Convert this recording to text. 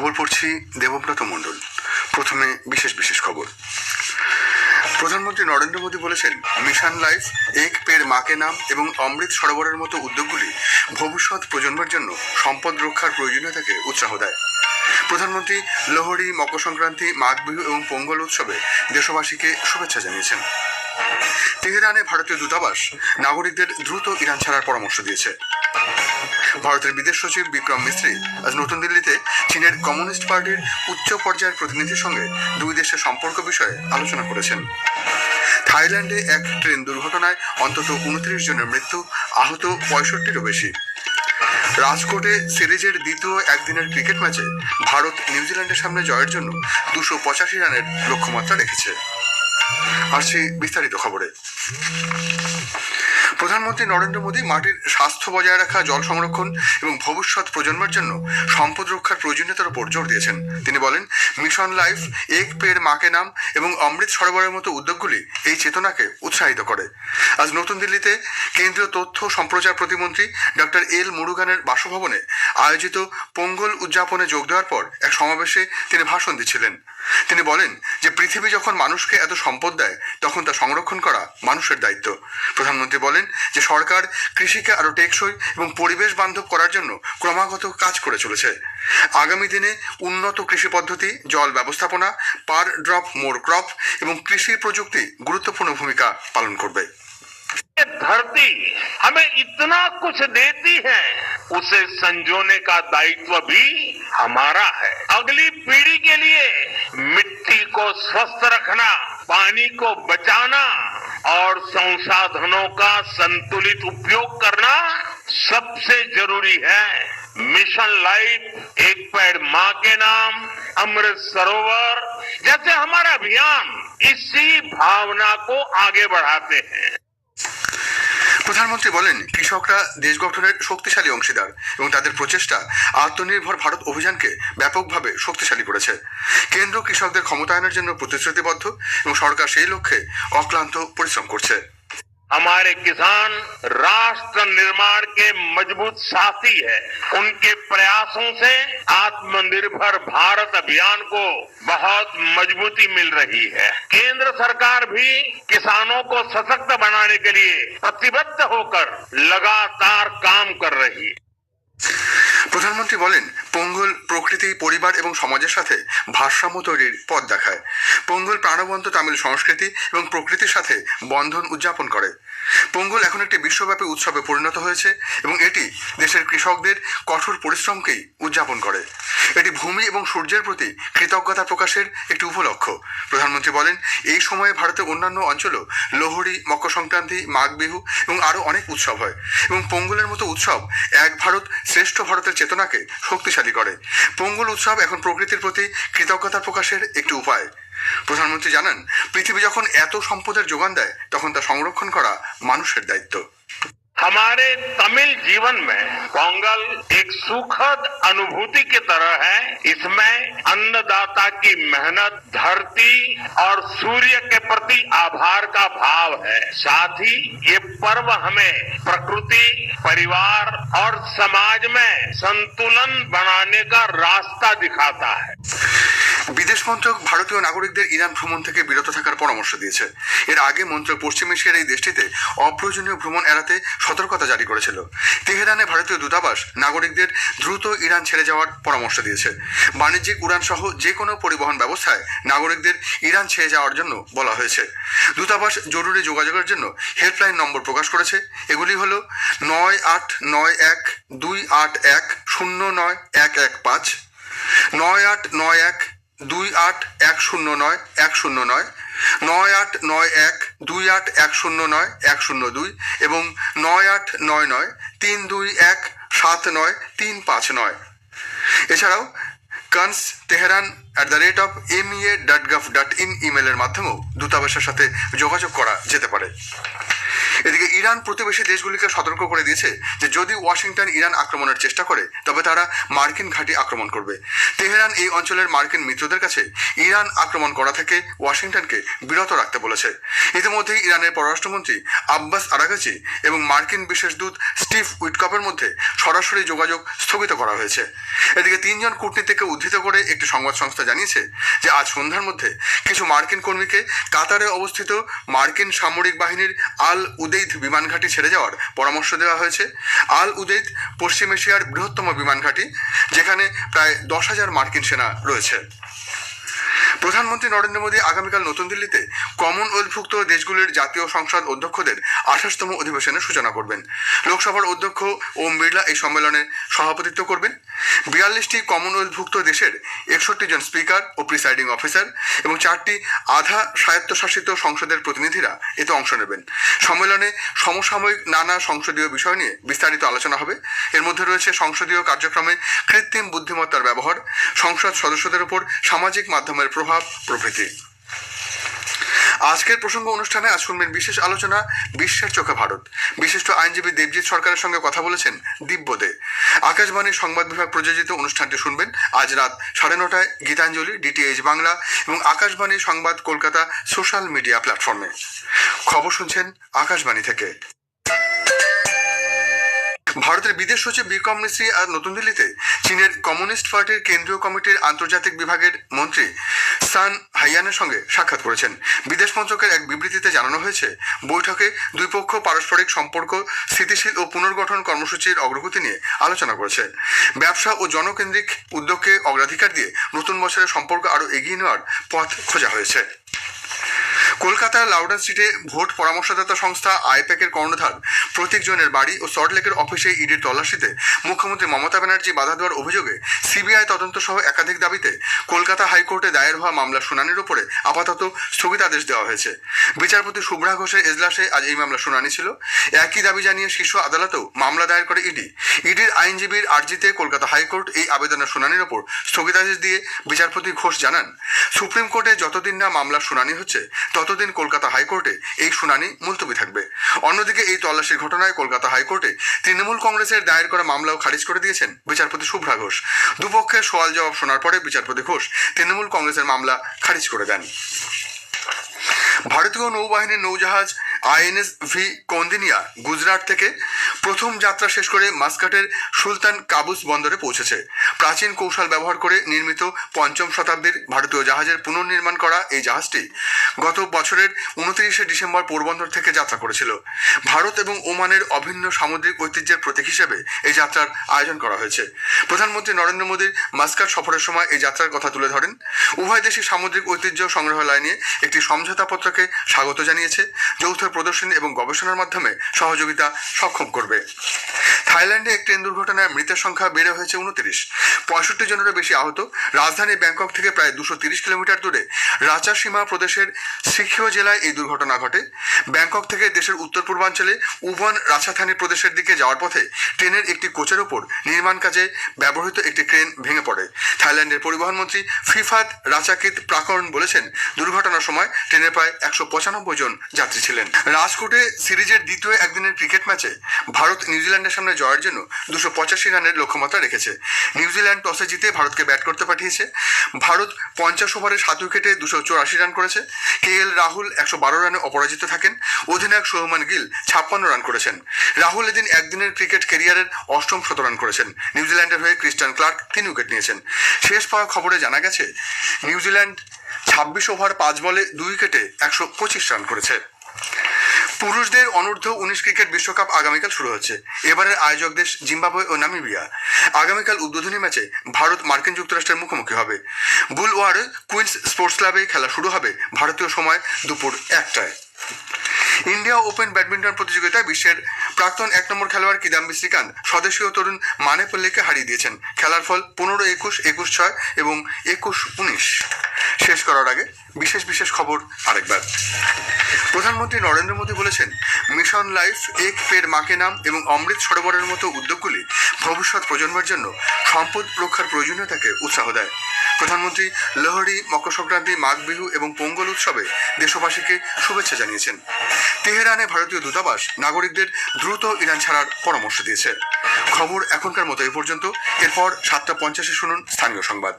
খবর পড়ছি দেবব্রত মণ্ডল। প্রথমে বিশেষ খবর। প্রধানমন্ত্রী নরেন্দ্র মোদী বলেছেন, মিশন লাইফ, এক পেড় মাকে নাম এবং অমৃত সরোবরের মতো উদ্যোগগুলি ভবিষ্যৎ প্রজন্মের জন্য সম্পদ রক্ষার প্রয়োজনীয়তাকে উৎসাহ দেয়। প্রধানমন্ত্রী লোহড়ী, মকর সংক্রান্তি, মাঘ বিহু এবং পোঙ্গল উৎসবে দেশবাসীকে শুভেচ্ছা জানিয়েছেন। তেহরানে ভারতীয় দূতাবাস নাগরিকদের দ্রুত ইরান ছাড়ার পরামর্শ দিয়েছে। ভারতের বিদেশ সচিব বিক্রম মিস্ত্রি আজ নতুন দিল্লিতে চীনের কমিউনিস্ট পার্টির উচ্চ পর্যায়ের প্রতিনিধির সঙ্গে দুই দেশের সম্পর্ক বিষয়ে আলোচনা করেছেন। থাইল্যান্ডে এক ট্রেন দুর্ঘটনায় অন্তত 29 জনের মৃত্যু, আহত 65-রও বেশি। রাজকোটে সিরিজের দ্বিতীয় একদিনের ক্রিকেট ম্যাচে ভারত নিউজিল্যান্ডের সামনে জয়ের জন্য 285 রানের লক্ষ্যমাত্রা রেখেছে। আসছি বিস্তারিত খবরে। প্রধানমন্ত্রী নরেন্দ্র মোদী মাটির স্বাস্থ্য বজায় রাখা, জল সংরক্ষণ এবং ভবিষ্যৎ প্রজন্মের জন্য সম্পদ রক্ষার প্রয়োজনীয়তার উপর জোর দিয়েছেন। তিনি বলেন, মিশন লাইফ, এক পেড় মাকে নাম এবং অমৃত সরোবরের মতো উদ্যোগগুলি এই চেতনাকে উৎসাহিত করে। আজ নতুন দিল্লিতে কেন্দ্রীয় তথ্য সম্প্রচার প্রতিমন্ত্রী ডক্টর এল মুরুগানের বাসভবনে আয়োজিত পোঙ্গল উদযাপনে যোগ দেওয়ার পর এক সমাবেশে তিনি ভাষণ দিচ্ছিলেন। তিনি বলেন যে পৃথিবী যখন মানুষকে এত সম্পদ দেয় তখন তা সংরক্ষণ করা মানুষের দায়িত্ব। প্রধানমন্ত্রী বলেন যে সরকার কৃষিকে আরো টেকসই এবং পরিবেশ বান্ধব করার জন্য ক্রমাগত কাজ করে চলেছে। আগামী দিনে উন্নত কৃষি পদ্ধতি, জল ব্যবস্থাপনা, পার ড্রপ মোর ক্রপ এবং কৃষি প্রযুক্তি গুরুত্বপূর্ণ ভূমিকা পালন করবে। धरती हमें इतना कुछ देती है, उसे संजोने का दायित्व भी हमारा है। अगली पीढ़ी के लिए मिट्टी को स्वस्थ रखना, पानी को बचाना और संसाधनों का संतुलित उपयोग करना सबसे जरूरी है। मिशन लाइफ, एक पेड़ मां के नाम, अमृत सरोवर जैसे हमारा अभियान इसी भावना को आगे बढ़ाते हैं। প্রধানমন্ত্রী বলেন, কৃষকরা দেশ গঠনের শক্তিশালী অংশীদার এবং তাদের প্রচেষ্টা আত্মনির্ভর ভারত অভিযানকে ব্যাপকভাবে শক্তিশালী করেছে। কেন্দ্র কৃষকদের ক্ষমতায়নের জন্য প্রতিশ্রুতিবদ্ধ এবং সরকার সেই লক্ষ্যে অক্লান্ত পরিশ্রম করছে। हमारे किसान राष्ट्र निर्माण के मजबूत साथी है। उनके प्रयासों से आत्मनिर्भर भारत अभियान को बहुत मजबूती मिल रही है। केंद्र सरकार भी किसानों को सशक्त बनाने के लिए प्रतिबद्ध होकर लगातार काम कर रही है। প্রধানমন্ত্রী বলেন, পোঙ্গল প্রকৃতি, পরিবার এবং সমাজের সাথে ভারসাম্য তৈরির পথ দেখায়। পোঙ্গল প্রাণবন্ত তামিল সংস্কৃতি এবং প্রকৃতির সাথে বন্ধন উদযাপন করে। পোঙ্গল এখন একটি বিশ্বব্যাপী উৎসবে পরিণত হয়েছে এবং এটি দেশের কৃষকদের কঠোর পরিশ্রমকেই উদযাপন করে। এটি ভূমি এবং সূর্যের প্রতি কৃতজ্ঞতা প্রকাশের একটি উপলক্ষ। প্রধানমন্ত্রী বলেন, এই সময়ে ভারতের অন্যান্য অঞ্চলেও লোহড়ী, মকর সংক্রান্তি, মাঘ বিহু এবং আরও অনেক উৎসব হয় এবং পোঙ্গলের মতো উৎসব এক ভারত শ্রেষ্ঠ ভারতের চেতনাকে শক্তিশালী করে। পোঙ্গল উৎসব এখন প্রকৃতির প্রতি কৃতজ্ঞতা প্রকাশের একটি উপায়। প্রধানমন্ত্রী জানান, পৃথিবী যখন এত সম্পদের যোগান দেয় তখন তা সংরক্ষণ করা মানুষের দায়িত্ব। हमारे तमिल जीवन में पोंगल एक सुखद अनुभूति की तरह है। इसमें अन्नदाता की मेहनत, धरती और सूर्य के प्रति आभार का भाव है। साथ ही ये पर्व हमें प्रकृति, परिवार और समाज में संतुलन बनाने का रास्ता दिखाता है। বিদেশ মন্ত্রক ভারতীয় নাগরিকদের ইরান ভ্রমণ থেকে বিরত থাকার পরামর্শ দিয়েছে। এর আগে মন্ত্রক পশ্চিম এশিয়ার এই দেশটিতে অপ্রয়োজনীয় ভ্রমণ এড়াতে সতর্কতা জারি করেছিল। তেহরানে ভারতীয় দূতাবাস নাগরিকদের দ্রুত ইরান ছেড়ে যাওয়ার পরামর্শ দিয়েছে। বাণিজ্যিক উড়ান সহ যে কোনো পরিবহন ব্যবস্থায় নাগরিকদের ইরান ছেড়ে যাওয়ার জন্য বলা হয়েছে। দূতাবাস জরুরি যোগাযোগের জন্য হেল্পলাইন নম্বর প্রকাশ করেছে। এগুলি হলো 989128109115, 989128109109, 989128109102 এবং 989932179359। এছাড়াও kans@tehran@mea.gov.in ইমেলের মাধ্যমেও দূতাবাসের সাথে যোগাযোগ করা যেতে পারে। এদিকে ইরান প্রতিবেশী দেশগুলিকে সতর্ক করে দিয়েছে যে যদি ওয়াশিংটন ইরান আক্রমণের চেষ্টা করে তবে তারা মার্কিন ঘাঁটি আক্রমণ করবে। তেহরান এই অঞ্চলের মার্কিন মিত্রদের কাছে ইরান আক্রমণ করা থেকে ওয়াশিংটনকে বিরত রাখতে বলেছে। ইতিমধ্যেই ইরানের পররাষ্ট্রমন্ত্রী আব্বাস আরাগাচি এবং মার্কিন বিশেষ দূত স্টিভ উইটকপের মধ্যে সরাসরি যোগাযোগ স্থগিত করা হয়েছে। এদিকে 3 জন কূটনীতিককে উদ্ধৃত করে একটি সংবাদ সংস্থা জানিয়েছে যে আজ সন্ধ্যার মধ্যে কিছু মার্কিন কর্মীকে কাতারে অবস্থিত মার্কিন সামরিক বাহিনীর আল উদেইদ বিমান ঘাঁটি ছেড়ে যাওয়ার পরামর্শ দেওয়া হয়েছে। আল উদেইদ পশ্চিম এশিয়ার বৃহত্তম বিমান ঘাঁটি, যেখানে প্রায় 10,000 মার্কিন সেনা রয়েছে। প্রধানমন্ত্রী নরেন্দ্র মোদী আগামীকাল নতুন দিল্লিতে কমনওয়েলথভুক্ত দেশগুলির জাতীয় সংসদ অধ্যক্ষদের 28তম অধিবেশনের সূচনা করবেন। লোকসভার অধ্যক্ষ ওম বিড়লা এই সম্মেলনে সভাপতিত্ব করবেন। 42টি কমনওয়েলথভুক্ত দেশের 61 জন স্পিকার ও প্রিসাইডিং অফিসার এবং 4টি আধা স্বায়ত্তশাসিত সংসদের প্রতিনিধিরা এতে অংশ নেবেন। সম্মেলনে সমসাময়িক নানা সংসদীয় বিষয় নিয়ে বিস্তারিত আলোচনা হবে। এর মধ্যে রয়েছে সংসদীয় কার্যক্রমে কৃত্রিম বুদ্ধিমত্তার ব্যবহার, সংসদ সদস্যদের উপর সামাজিক মাধ্যমের প্রভাব প্রভৃতি। আজকের প্রসঙ্গ অনুষ্ঠানে আজ শুনবেন বিশেষ আলোচনা বিশ্বের চোখে ভারত। বিশিষ্ট আইনজীবী দেবজিৎ সরকারের সঙ্গে কথা বলেছেন দিব্য দে। আকাশবাণীর সংবাদ বিভাগ প্রযোজিত অনুষ্ঠানটি শুনবেন আজ রাত 9:30টায় গীতাঞ্জলি, ডিটিএইচ বাংলা এবং আকাশবাণী সংবাদ কলকাতা সোশ্যাল মিডিয়া প্ল্যাটফর্মে। খবর শুনছেন আকাশবাণী থেকে। ভারতের বিদেশ সচিব বিক্রম মিশ্রি আজ নতুন দিল্লিতে চীনের কমিউনিস্ট পার্টির কেন্দ্রীয় কমিটির আন্তর্জাতিক বিভাগের মন্ত্রী সান হাইয়ানের সঙ্গে সাক্ষাৎ করেছেন। বিদেশ মন্ত্রকের এক বিবৃতিতে জানানো হয়েছে, বৈঠকে দুই পক্ষ পারস্পরিক সম্পর্ক স্থিতিশীল ও পুনর্গঠন কর্মসূচির অগ্রগতি নিয়ে আলোচনা করেছে। ব্যবসা ও জনকেন্দ্রিক উদ্যোগকে অগ্রাধিকার দিয়ে নতুন বছরের সম্পর্ক আরও এগিয়ে নেওয়ার পথ খোঁজা হয়েছে। কলকাতার লাউডন স্ট্রিটে ভোট পরামর্শদাতা সংস্থা আইপ্যাকের কর্ণধার প্রতীক জৈনের বাড়ি ও সল্টলেকের অফিসে ইডির তল্লাশিতে মুখ্যমন্ত্রী মমতা ব্যানার্জি বাধা দেওয়ার অভিযোগে সিবিআই তদন্ত সহ একাধিক দাবিতে কলকাতা হাইকোর্টে দায়ের হওয়া মামলার শুনানির উপরে আপাতত স্থগিতাদেশ দেওয়া হয়েছে। বিচারপতি শুভ্রা ঘোষের এজলাসে আজ এই মামলার শুনানি ছিল। একই দাবি জানিয়ে শীর্ষ আদালতেও মামলা দায়ের করে ইডি। ইডির আইনজীবীর আর্জিতে কলকাতা হাইকোর্ট এই আবেদনের শুনানির ওপর স্থগিতাদেশ দিয়ে বিচারপতি ঘোষ জানান, সুপ্রিম কোর্টে যতদিন না মামলার শুনানি হচ্ছে ততদিন কলকাতা হাইকোর্টে এই শুনানি মুলতবি থাকবে। অন্যদিকে এই তল্লাশির ঘটনায় কলকাতা হাইকোর্টে তৃণমূল কংগ্রেসের দায়ের করা মামলাও খারিজ করে দিয়েছেন বিচারপতি শুভ্রা ঘোষ। দুপক্ষের সওয়াল জবাব শোনার পরে বিচারপতি ঘোষ তৃণমূল কংগ্রেসের মামলা খারিজ করে দেন। ভারতীয় নৌবাহিনীর নৌজাহাজ আইএনএস ভি কৌন্দিনিয়া গুজরাট থেকে প্রথম যাত্রা শেষ করে মাস্কাটের সুলতান কাবুস বন্দরে পৌঁছেছে। প্রাচীন কৌশল ব্যবহার করে নির্মিত 5ম শতাব্দীর ভারতীয় জাহাজের পুনর্নির্মাণ করা এই জাহাজটি গত বছরের 29শে ডিসেম্বর পোরবন্দর থেকে যাত্রা করেছিল। ভারত এবং ওমানের অভিন্ন সামুদ্রিক ঐতিহ্যের প্রতীক হিসেবে এই যাত্রার আয়োজন করা হয়েছে। প্রধানমন্ত্রী নরেন্দ্র মোদীর মাস্কাট সফরের সময় এই যাত্রার কথা তুলে ধরেন। উভয় দেশই সামুদ্রিক ঐতিহ্য সংগ্রহালয় নিয়ে একটি সমঝোতাপত্রকে স্বাগত জানিয়েছে। যৌথ প্রদর্শনী এবং গবেষণার মাধ্যমে সহযোগিতা সক্ষম করবে। থাইল্যান্ডে এক ট্রেন দুর্ঘটনায় মৃতের সংখ্যা বেড়ে হয়েছে 29। 65 জনেরও বেশি আহত। রাজধানী ব্যাংকক থেকে প্রায় 230 কিলোমিটার দূরে রাচাসীমা প্রদেশের সিখিও জেলায় এই দুর্ঘটনা ঘটে। ব্যাংকক থেকে দেশের উত্তর পূর্বাঞ্চলে উবন রাচাথানি প্রদেশের দিকে যাওয়ার পথে ট্রেনের একটি কোচের ওপর নির্মাণ কাজে ব্যবহৃত একটি ক্রেন ভেঙে পড়ে। থাইল্যান্ডের পরিবহন মন্ত্রী ফিফাত রাচাকিত প্রাকরণ বলেছেন, দুর্ঘটনার সময় ট্রেনে প্রায় 195 জন যাত্রী ছিলেন। রাজকোটে সিরিজের দ্বিতীয় একদিনের ক্রিকেট ম্যাচে ভারত নিউজিল্যান্ডের সামনে জয়ের জন্য 285 রানের লক্ষ্যমাত্রা রেখেছে। নিউজিল্যান্ড টসে জিতে ভারতকে ব্যাট করতে পাঠিয়েছে। ভারত 50 ওভারে 7 উইকেটে 284 রান করেছে। কেএল রাহুল 112 রানে অপরাজিত থাকেন। অধিনায়ক শুভমান গিল 56 রান করেছেন। রাহুল এদিন একদিনের ক্রিকেট ক্যারিয়ারের 8ম শতরান করেছেন। নিউজিল্যান্ডের হয়ে ক্রিস্টিয়ান ক্লার্ক 3 উইকেট নিয়েছেন। শেষ পাওয়া খবরে জানা গেছে, নিউজিল্যান্ড 26 ওভার 5 বলে 2 উইকেটে 125 রান করেছে। পুরুষদের অনূর্ধ্ব 19 ক্রিকেট বিশ্বকাপ আগামীকাল শুরু হচ্ছে। এবারের আয়োজক দেশ জিম্বাবুয়ে ও নামিবিয়া। আগামীকাল উদ্বোধনী ম্যাচে ভারত মার্কিন যুক্তরাষ্ট্রের মুখোমুখি হবে। বুলওয়ারে কুইন্স স্পোর্টস ক্লাবে খেলা শুরু হবে ভারতীয় সময় দুপুর 1টায়। ইন্ডিয়া ওপেন ব্যাডমিন্টন প্রতিযোগিতায় বিশ্বের প্রাক্তন 1 নম্বর খেলোয়াড় কিদাম্বি শ্রীকান্ত স্বদেশীয় তরুণ মানেপল্লীকে হারিয়ে দিয়েছেন। খেলার ফল 15-21, 21-6 এবং 21-19। শেষ করার আগে বিশেষ খবর আরেকবার। প্রধানমন্ত্রী নরেন্দ্র মোদী বলেছেন, মিশন লাইফ, এক পেড় মাকে নাম এবং অমৃত সরোবরের মতো উদ্যোগগুলি ভবিষ্যৎ প্রজন্মের জন্য সম্পদ রক্ষার প্রয়োজনীয়তাকে উৎসাহ দেয়। প্রধানমন্ত্রী লোহড়ী, মকর সংক্রান্তি, মাঘ বিহু এবং পোঙ্গল উৎসবে দেশবাসীকে শুভেচ্ছা জানিয়েছেন। তেহরানে ভারতীয় দূতাবাস নাগরিকদের দ্রুত ইরান ছাড়ার পরামর্শ দিয়েছে। খবর এখনকার মতো এই পর্যন্ত। এরপর 7:50 শুনুন স্থানীয় সংবাদ।